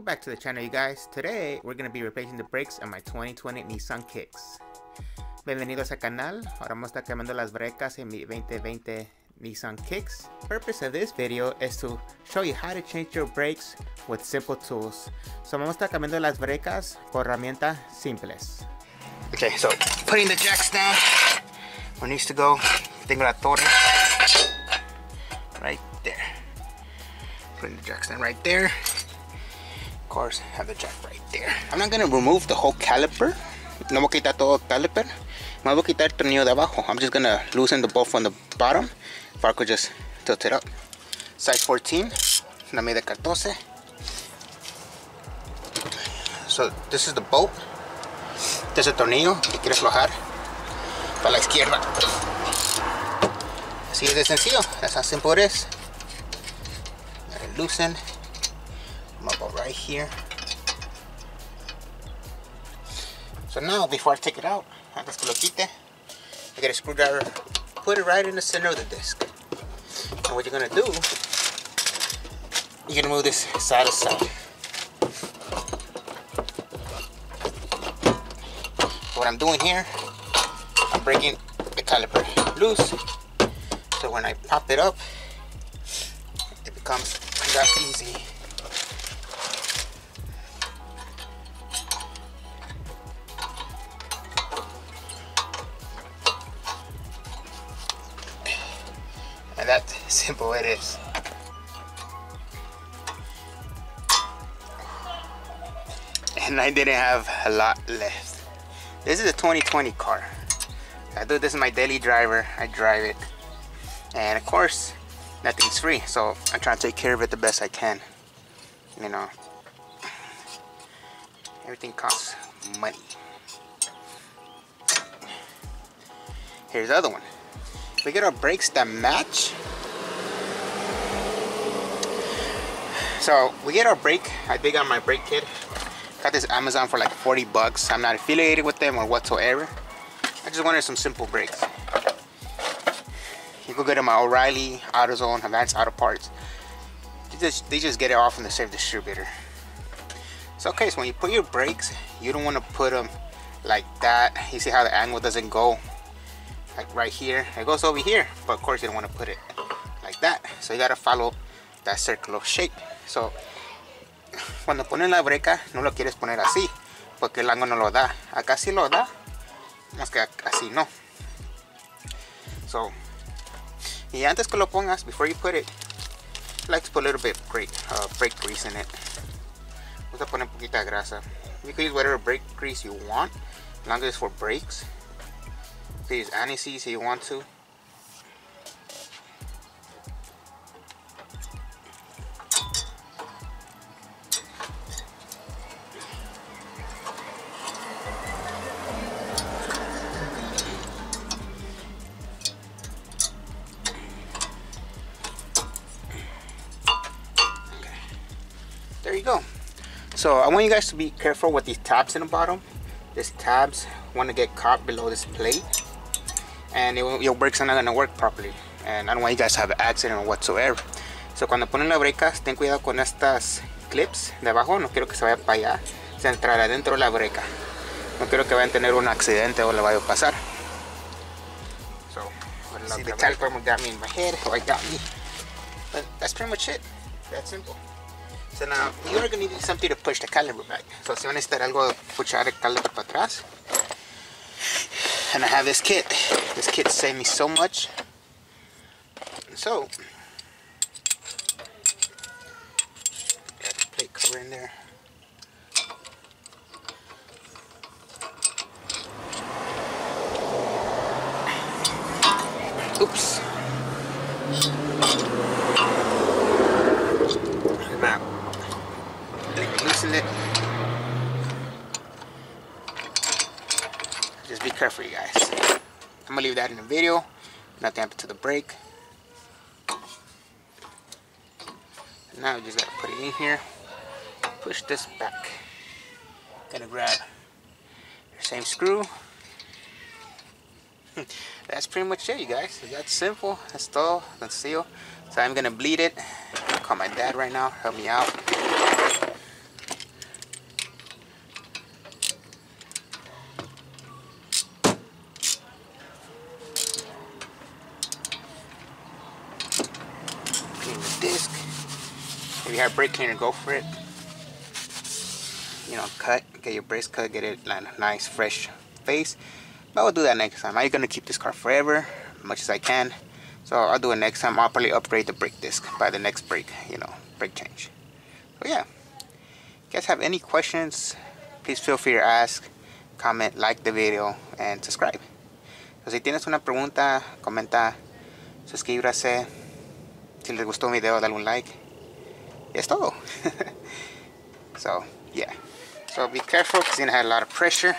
Welcome back to the channel, you guys. Today we're going to be replacing the brakes on my 2020 Nissan Kicks. Bienvenidos al canal. Ahora vamos a estar cambiando las brecas en mi 2020 Nissan Kicks. The purpose of this video is to show you how to change your brakes with simple tools. So vamos a estar cambiando las brecas con herramientas simples. Okay, so putting the jacks down where it needs to go. Tengo la torre right there. Putting the jacks down right there. Of course, have the jack right there. I'm not gonna remove the whole caliper. No voy a quitar todo el caliper. Me voy a quitar el tornillo de abajo. I'm just gonna loosen the bolt from the bottom. If I could just tilt it up. Size 14. La medida 14. So this is the bolt. Este es el tornillo que quiere aflojar para la izquierda. Así es de sencillo. That's how simple it is. Let it loosen. I'm gonna go right here. So now, before I take it out, antes que lo quite, I get a screwdriver, put it right in the center of the disc. And what you're gonna do, you're gonna move this side to side. What I'm doing here, I'm breaking the caliper loose, so when I pop it up, it becomes that easy. And that's simple it is. And I didn't have a lot left. This is a 2020 car. This is my daily driver. I drive it. And of course, nothing's free. So I try to take care of it the best I can. You know, everything costs money. Here's the other one. We get our brakes that match. So we get our brake. I dig on my brake kit. Got this Amazon for like 40 bucks. I'm not affiliated with them or whatsoever. I just wanted some simple brakes. You go get them at O'Reilly, AutoZone, Advanced Auto Parts. They just get it off from the same distributor. So okay, so when you put your brakes, you don't want to put them like that. You see how the angle doesn't go like right here. It goes over here, but of course you don't want to put it like that. So you got to follow that circular shape. So cuando pones la breca, no lo quieres poner así, porque el ángulo no lo da. Acá sí lo da, más que así no. So, y antes que lo pongas, before you put it, I like to put a little bit brake grease in it. Vamos a poner un poquito de grasa. You can use whatever brake grease you want, as long as it's for brakes. You can use aniseed if you want to. There you go. So I want you guys to be careful with these tabs in the bottom. These tabs want to get caught below this plate, and your brakes are not going to work properly. And I don't want you guys to have an accident or whatsoever. So cuando ponen las brecas, ten cuidado con estas clips de abajo. No quiero que se vaya para allá, se entrará dentro de la breca. No quiero que vayan a tener un accidente o le vaya a pasar. So see, the caliper got me in my head, or it got me. But that's pretty much it. That's simple. So now you are going to need something to push the caliper back. So si van a necesitar algo de puchar el caliper para atrás. And I have this kit. This kit saved me so much. So got the plate cover in there. Oops. Now, let me loosen it. Just be careful, you guys. I'm gonna leave that in the video. Nothing happened to the brake. And now you just gotta put it in here. Push this back. Gonna grab your same screw. That's pretty much it, you guys. That's simple. That's all. That's seal. So I'm gonna bleed it. I'll call my dad right now. Help me out. clean the disc. If you have brake cleaner, go for it. You know, get your brakes cut, get it like a nice fresh face. But I'll do that next time. I'm gonna keep this car forever, as much as I can. So I'll do it next time. I'll probably upgrade the brake disc by the next brake, you know, brake change. So yeah, if you guys have any questions, please feel free to ask, comment, like the video, and subscribe. So, si tienes una pregunta, comenta, suscríbase. Si les gustó el video, dale un like. Y es todo. So yeah. So be careful because you're gonna have a lot of pressure.